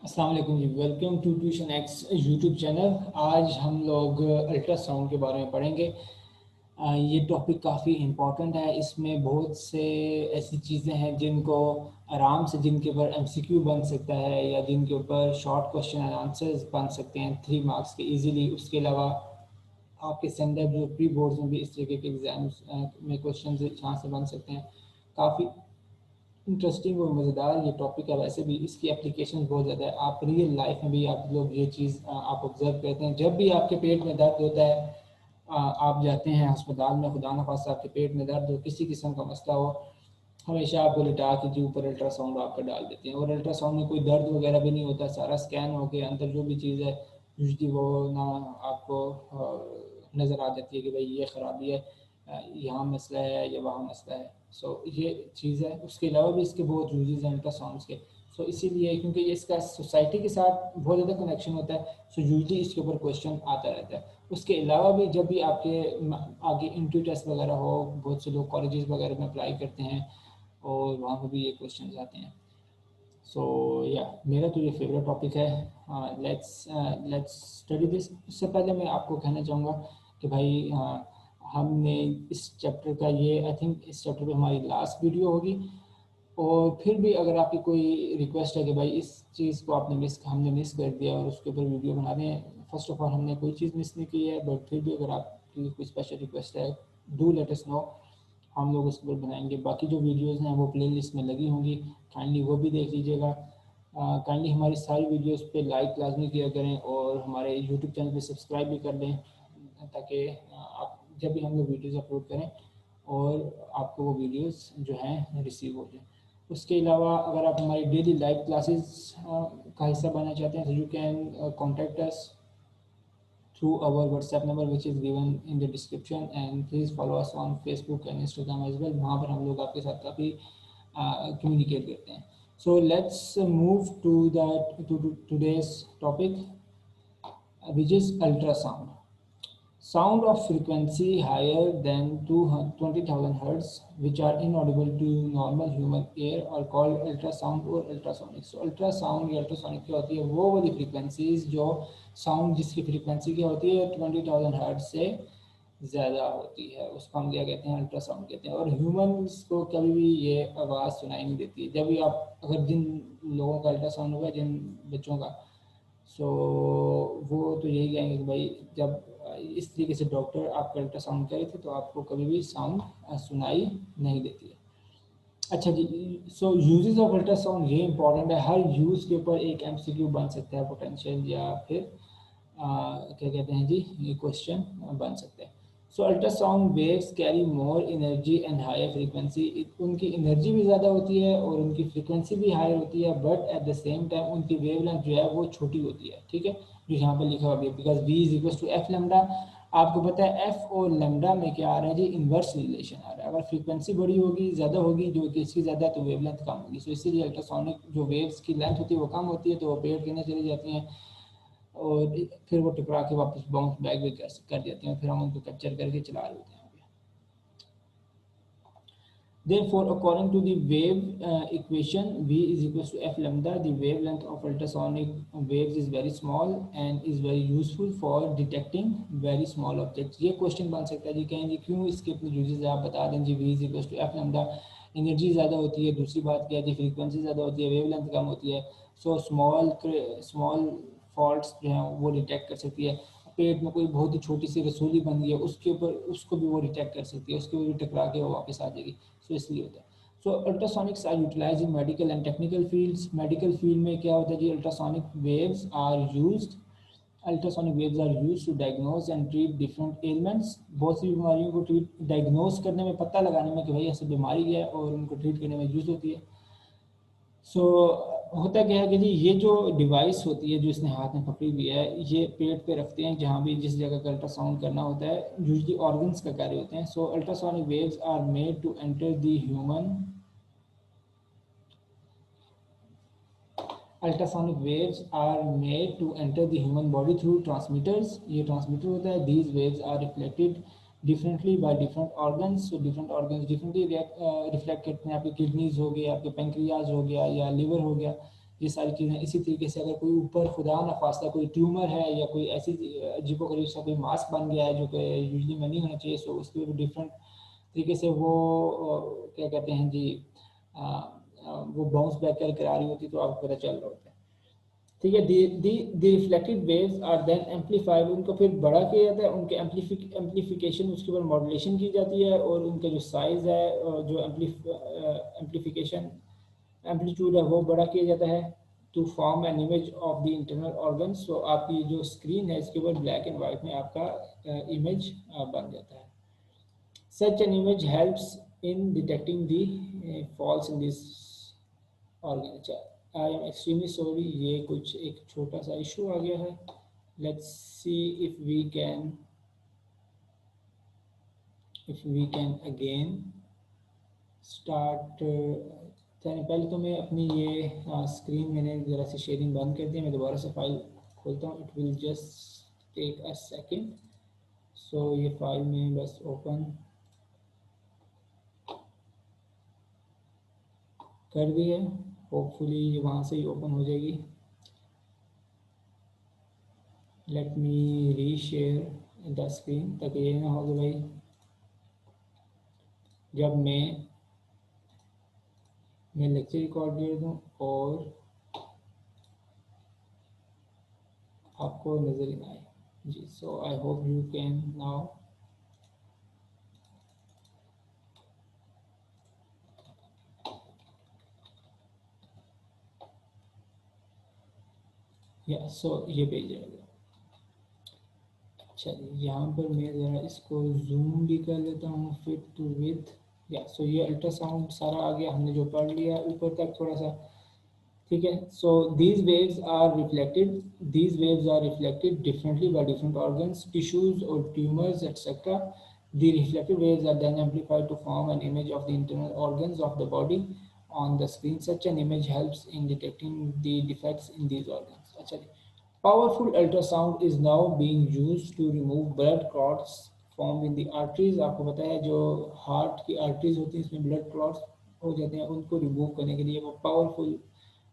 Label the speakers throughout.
Speaker 1: अस्सलाम वालेकुम जी, welcome to tuition X YouTube channel. आज हम लोग अल्ट्रासाउंड के बारे में पढ़ेंगे। ये टॉपिक काफ़ी इम्पोर्टेंट है। इसमें बहुत से ऐसी चीज़ें हैं जिनको आराम से जिनके ऊपर एमसीक्यू बन सकता है या जिनके ऊपर शॉर्ट क्वेश्चन एंड आंसर्स बन सकते हैं 3 मार्क्स के इजीली। उसके अलावा आपके स्टैंडर्ड जो प्री बोर्ड्स में भी इस तरीके के एग्जाम्स में क्वेश्चन यहाँ से बन सकते हैं। काफ़ी इंटरेस्टिंग और मज़ेदार ये टॉपिक है। वैसे भी इसकी एप्लीकेशन बहुत ज़्यादा है। आप रियल लाइफ में भी आप लोग ये चीज़ आप ऑब्जर्व करते हैं। जब भी आपके पेट में दर्द होता है, आप जाते हैं अस्पताल में, खुदा न खास्ता आपके पेट में दर्द हो, किसी किस्म का मसला हो, हमेशा आपको लिटा के जी ऊपर अल्ट्रासाउंड आपका डाल देते हैं। और अल्ट्रासाउंड में कोई दर्द वगैरह भी नहीं होता, सारा स्कैन हो के अंदर जो भी चीज़ है यूजली वो ना आपको नज़र आ जाती है कि भाई ये ख़राबी है, यहाँ मसला है या वहाँ मसला है। सो ये चीज़ है। उसके अलावा भी इसके बहुत यूजेस हैं अल्ट्रासाउंड्स के। सो इसीलिए क्योंकि ये इसका सोसाइटी के साथ बहुत ज़्यादा कनेक्शन होता है, सो यूजली इसके ऊपर क्वेश्चन आता रहता है। उसके अलावा भी जब भी आपके आगे इंट्री टेस्ट वगैरह हो, बहुत से लोग कॉलेजेस वगैरह में अप्लाई करते हैं और वहाँ पर भी ये क्वेश्चन आते हैं। सो या मेरा तो ये फेवरेट टॉपिक है। Let's study this. उससे पहले मैं आपको कहना चाहूँगा कि भाई हमने इस चैप्टर का ये आई थिंक इस चैप्टर पे हमारी लास्ट वीडियो होगी। और फिर भी अगर आपकी कोई रिक्वेस्ट है कि भाई इस चीज़ को हमने मिस कर दिया और उसके ऊपर वीडियो बना दें, फर्स्ट ऑफ ऑल हमने कोई चीज़ मिस नहीं की है, बट फिर भी अगर आपकी कोई स्पेशल रिक्वेस्ट है, डू लेट अस नो, हम लोग उसके ऊपर बनाएंगे। बाकी जो वीडियोज़ हैं वो प्लेलिस्ट में लगी होंगी, काइंडली वो भी देख लीजिएगा। काइंडली हमारी सारी वीडियोज़ पे लाइक लाजमी किया करें और हमारे यूट्यूब चैनल पे सब्सक्राइब भी कर लें, ताकि आप जब भी हम लोग वीडियोज़ अपलोड करें और आपको वो वीडियोज़ जो हैं रिसीव हो जाए। उसके अलावा अगर आप हमारी डेली लाइव क्लासेस का हिस्सा बनना चाहते हैं तो you can contact us through our WhatsApp number which is given in the description, and please follow us on Facebook and Instagram as well। वहाँ पर हम लोग आपके साथ काफ़ी कम्युनिकेट करते हैं। So let's move to today's topic, which is ultrasound. Sound of frequency higher than 20,000 hertz, which are inaudible to normal human ear, are called ultrasound or ultrasonic। So ultrasound या ultrasonic क्या होती है? वो वाली frequencies जो sound जिसकी frequency क्या होती है 20,000 हर्ट्ज से ज़्यादा होती है, उसको हम क्या कहते हैं? अल्ट्रासाउंड कहते हैं। और ह्यूमन्स को कभी भी ये आवाज़ सुनाई नहीं देती है। जब भी आप अगर जिन लोगों का अल्ट्रासाउंड होगा, जिन बच्चों का, सो वो तो यही कहेंगे कि भाई जब इस तरीके से डॉक्टर आपका अल्ट्रासाउंड करे थे तो आपको कभी भी साउंड सुनाई नहीं देती है। अच्छा जी, सो यूजेस ऑफ अल्ट्रासाउंड ये इंपॉर्टेंट है। हर यूज़ के ऊपर एक एमसीक्यू बन सकता है पोटेंशियल, या फिर क्या कहते हैं जी, ये क्वेश्चन बन सकते हैं। So ultrasound waves carry more energy and higher frequency. उनकी एनर्जी भी ज़्यादा होती है और उनकी फ्रीक्वेंसी भी हायर होती है, but at the same time उनकी वेवलेंथ जो है वो छोटी होती है। ठीक है, जो यहाँ पर लिखा हुआ है, because V is equal to F lambda. आपको पता है एफ और लेमडा में क्या आ रहा है जी? इन्वर्स रिलेशन आ रहा है। अगर फ्रीक्वेंसी बड़ी होगी, ज़्यादा होगी, जो कि इसकी ज़्यादा, तो वेवलेंथ कम होगी। सो इसीलिए अल्ट्रासोनिक जो वेव्स की लेंथ होती है वो कम होती है, तो वो पेड़ के अंदर चली जाती हैं और फिर वो टकरा के वापस बाउंस बैक भी कर देते हैं, फिर हम उनको कैप्चर करके चला रहे होते हैं। Therefore, according to the wave equation, V is equals to F lambda, the wavelength of ultrasonic waves is very small and is very useful for detecting very small objects। ये क्वेश्चन बन सकता है जी, कहें जी क्यों इसके इतने यूजेस है, आप बता दें जी। V is equals to F lambda, energy ज़्यादा होती है, दूसरी बात क्या है जी, फ्रीक्वेंसी ज़्यादा होती है, वेवलेंथ कम होती है। सो स्मॉल फॉल्ट्स जो हैं वो डिटेक्ट कर सकती है। पेट में कोई बहुत ही छोटी सी रसोली बन गई है, उसके ऊपर उसको भी वो डिटेक्ट कर सकती है, उसके ऊपर भी टकरा के वो वापस आ जाएगी। सो इसलिए होता है। So ultrasonics are utilize in medical and technical fields. Medical field में क्या होता है जी? Ultrasonic waves are used ultrasonic waves are used to diagnose and treat different elements. बहुत सी बीमारियों को ट्रीट डायग्नोज करने में, पता लगाने में कि भाई ऐसी बीमारी है, और उनको ट्रीट करने में यूज होती है। सो होता क्या है कि जी ये जो डिवाइस होती है जो इसने हाथ में पकड़ी हुई है, ये पेट पे रखते हैं जहाँ भी जिस जगह का अल्ट्रासाउंड करना होता है, यूजली ऑर्गन्स का कार्य होते हैं। So ultrasonic waves are made to enter the human ultrasonic waves are made to enter the human body through transmitters. ये ट्रांसमीटर होता है। These waves are reflected differently by different organs. So different organs differently reflect करते हैं। आपकी kidneys हो गया, आपके pancreas हो गया या लिवर हो गया, ये सारी चीज़ें। इसी तरीके से अगर कोई ऊपर खुदा न खास्ता कोई ट्यूमर है या कोई ऐसी अजीबोगरीब सा कोई मास्क बन गया है जो कि यूजली में नहीं होना चाहिए, सो उसके भी डिफरेंट तरीके से वो क्या कहते हैं जी, वो बाउंस बैक करके आ रही होती तो आपको पता चल रहा होता है। ठीक है, the reflected waves are then amplified, उनको फिर बड़ा किया जाता है, उनके एम्पलीफिकेशन उसके ऊपर मॉड्यूलेशन की जाती है, और उनका जो साइज़ है जो एम्पलीफिकेशन एम्पलीट्यूड है वो बड़ा किया जाता है to form an image of the internal organ. So आपकी जो स्क्रीन है इसके ऊपर ब्लैक एंड वाइट में आपका इमेज बन जाता है। Such an image helps in detecting the faults in this organ. I am extremely sorry, ये कुछ एक छोटा सा इशू आ गया है। Let's see if we can again start. पहले तो मैं अपनी ये स्क्रीन मैंने ज़रा सी शेयरिंग बंद कर दी, मैं दोबारा से फाइल खोलता हूँ। It will just take a second. So ये फाइल में बस ओपन कर दी है, होपफुली वहाँ से ही ओपन हो जाएगी। लेट मी री शेयर द स्क्रीन, ताकि ये ना हो कि भाई जब मैं लेक्चर रिकॉर्ड कर दूँ और आपको नज़र ही ना आए जी। So I hope you can now या सो ये पेज रहेगा। अच्छा, यहाँ पर मैं ज़रा इसको जूम भी कर लेता हूँ, फिट टू विथ। या सो ये अल्ट्रासाउंड सारा आ गया, हमने जो पढ़ लिया ऊपर तक थोड़ा सा। ठीक है, सो these waves are reflected differently by different organs, tissues or tumors, etc. The reflected waves are then amplified to form an image of the internal organs of the body on the screen. Such an image helps in detecting the defects in these organs. अच्छा, powerful ultrasound is now being used to remove blood clots formed in the arteries. आपको पता है जो heart की arteries होती हैं इसमें blood clots हो जाते हैं, उनको रिमूव करने के लिए वो पावरफुल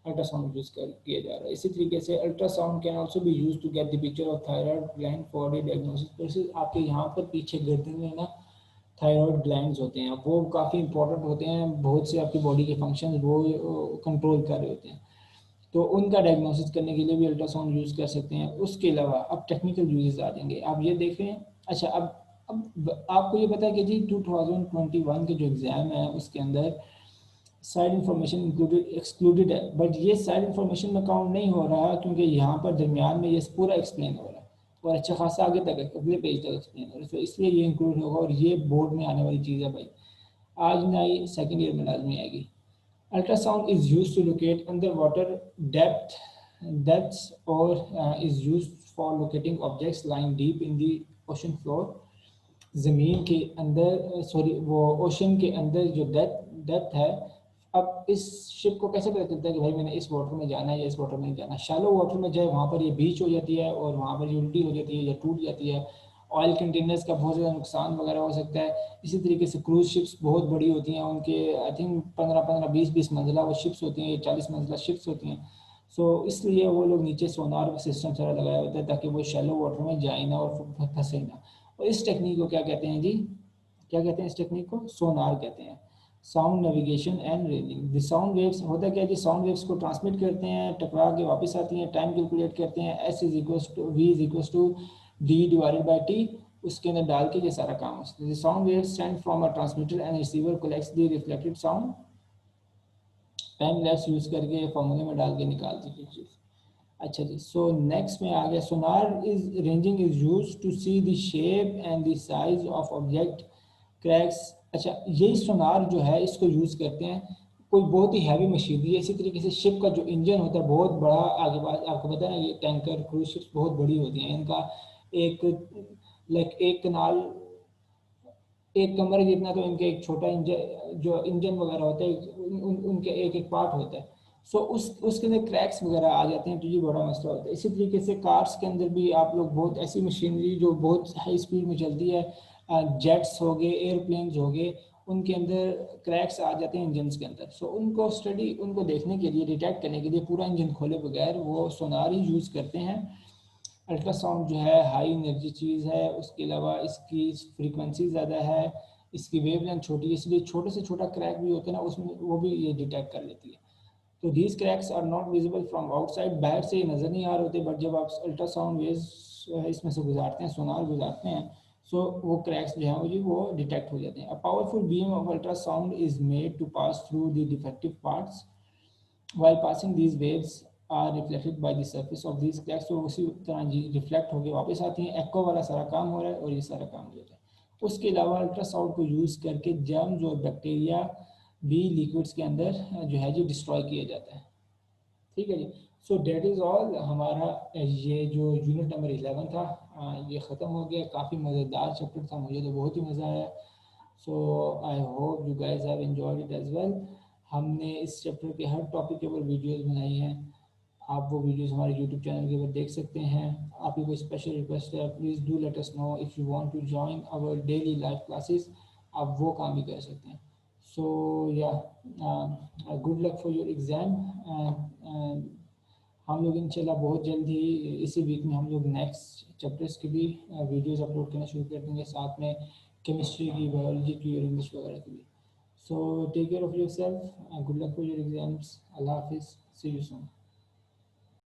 Speaker 1: अल्ट्रासाउंड यूज किया जा रहा है। इसी तरीके से ultrasound can also be used to get the picture of thyroid gland for the diagnosis. Process आपके यहाँ पर पीछे गर्दन में ना थायराइड ग्लैंड्स होते हैं, वो काफ़ी इंपॉर्टेंट होते हैं, बहुत से आपकी बॉडी के फंक्शन वो कंट्रोल कर रहे होते हैं, तो उनका डायग्नोसिस करने के लिए भी अल्ट्रासाउंड यूज़ कर सकते हैं। उसके अलावा अब टेक्निकल यूजेस आ जाएंगे, आप ये देख रहे हैं। अच्छा, अब आपको ये पता है कि जी 2021 के जो एग्ज़ाम है उसके अंदर साइड इंफॉर्मेशन एक्सक्लूडेड है, बट ये साइड इंफॉर्मेशन में काउंट नहीं हो रहा क्योंकि यहाँ पर दरमियान में ये पूरा एक्सप्लेन हो रहा है और अच्छा खासा आगे तक अगले पेज तक एक्सप्लेन हो रहा है, तो इसलिए ये इंक्लूड होगा और ये बोर्ड में आने वाली चीज़ है भाई, आज ना आई सेकेंड ईयर में लाजमी आएगी। Ultrasound is use to locate under water depths और is use for locating objects lying deep in the ocean floor. ज़मीन के अंदर वो ओशन के अंदर जो डेप्थ है। अब इस शिप को कैसे पता चलता है कि भाई मैंने इस वाटर में जाना है या इस वाटर में नहीं जाना। शैलो वाटर में जाए वहाँ पर ये बीच हो जाती है और वहाँ पर ये उल्टी हो जाती है या टूट जाती है, ऑयल कंटेनर्स का बहुत ज़्यादा नुकसान वगैरह हो सकता है। इसी तरीके से क्रूज शिप्स बहुत बड़ी होती हैं, उनके आई थिंक 15-20 मंजिला वो शिप्स होती हैं, 40 मंजिला शिप्स होती हैं। सो इसलिए वो लोग नीचे सोनार का सिस्टम सारा लगाया होता है ताकि वो शैलो वाटर में जाए ना और फंसे ना। और इस टेक्निक को क्या कहते हैं जी, क्या कहते हैं इस टेक्निक को? सोनार कहते हैं, sound navigation and ranging. The sound waves होता क्या है जी, साउंड वेव्स को ट्रांसमिट करते हैं, टकरा के वापस आती हैं, टाइम कैलकुलेट करते हैं, S is equals to V is equals to D divided by T, उसके अंदर डाल के ये सारा काम होता है। The sound waves send from a transmitter and receiver collects the reflected sound. Time lapse use करके फॉर्मूले में डाल के निकाल दीजिए चीज़। अच्छा जी, सो नेक्स्ट में आ गया, sonar is ranging is use to see the shape and the size of object cracks. अच्छा, यही सोनार जो है इसको यूज़ करते हैं कोई बहुत ही हैवी मशीनरी है। इसी तरीके से शिप का जो इंजन होता है बहुत बड़ा, आगे बाद आपको पता है ना, ये टैंकर क्रूज शिप्स बहुत बड़ी होती हैं, इनका एक एक कनाल एक कमरे जितना तो इनके एक छोटा इंजन जो इंजन वगैरह होता है उनके एक एक पार्ट होता है। सो उसके अंदर क्रैक्स वगैरह आ जाते हैं, तो ये बड़ा मसला होता है। इसी तरीके से कार्स के अंदर भी आप लोग बहुत ऐसी मशीनरी जो बहुत हाई स्पीड में चलती है, जेट्स हो गए, एयरप्लेन्स हो गए, उनके अंदर क्रैक्स आ जाते हैं इंजन के अंदर। सो उनको देखने के लिए, डिटेक्ट करने के लिए पूरा इंजन खोले बगैर वो सोनार ही यूज़ करते हैं। अल्ट्रासाउंड जो है हाई एनर्जी चीज़ है, उसके अलावा इसकी फ्रीक्वेंसी ज़्यादा है, इसकी वेवलेंथ छोटी है, इसलिए छोटे से छोटा क्रैक भी होता है ना, उसमें वो भी ये डिटेक्ट कर लेती है। तो these cracks are not visible from outside, बाहर से नज़र नहीं आ रहे होते, बट जब आप अल्ट्रासाउंड वेव्स इसमें से गुजारते हैं, सोनार गुजारते हैं, सो वो क्रैक्स जो हैं वो डिटेक्ट हो जाते हैं। A powerful beam of ultrasound is made to pass through the defective parts, while passing these waves are reflected by the surface of these cracks, तो उसी तरह जी रिफ्लेक्ट होकर वापस आती हैं। एक्को वाला सारा काम हो रहा है और ये सारा काम हो जाता है। उसके अलावा अल्ट्रासाउंड को यूज़ करके जर्म्स और बैक्टीरिया भी लिक्विड्स के अंदर जो है जो डिस्ट्रॉय किया जाता है। ठीक है जी। सो डेट इज़ ऑल, हमारा ये जो यूनिट नंबर 11 था ये ख़त्म हो गया। काफ़ी मज़ेदार चैप्टर था, मुझे तो बहुत ही मज़ा आया। So I hope you guys have enjoyed it as well. हमने इस चैप्टर के हर टॉपिक के ऊपर वीडियोस बनाई हैं, आप वो वीडियोस हमारे यूट्यूब चैनल के ऊपर देख सकते हैं। आपकी कोई स्पेशल रिक्वेस्ट है, please do let us know if you want to join our daily live classes, आप वो काम भी कर सकते हैं। So yeah good luck for your exam. हम लोग इंशाल्लाह बहुत जल्द ही इसी वीक में हम लोग नेक्स्ट चैप्टर्स की भी वीडियोस अपलोड करना शुरू कर देंगे, साथ में केमिस्ट्री की, बायोलॉजी की और इंग्लिश वगैरह की भी। So take care of yourself, good luck for your exams, अल्लाह हाफिज़, सी यू सून।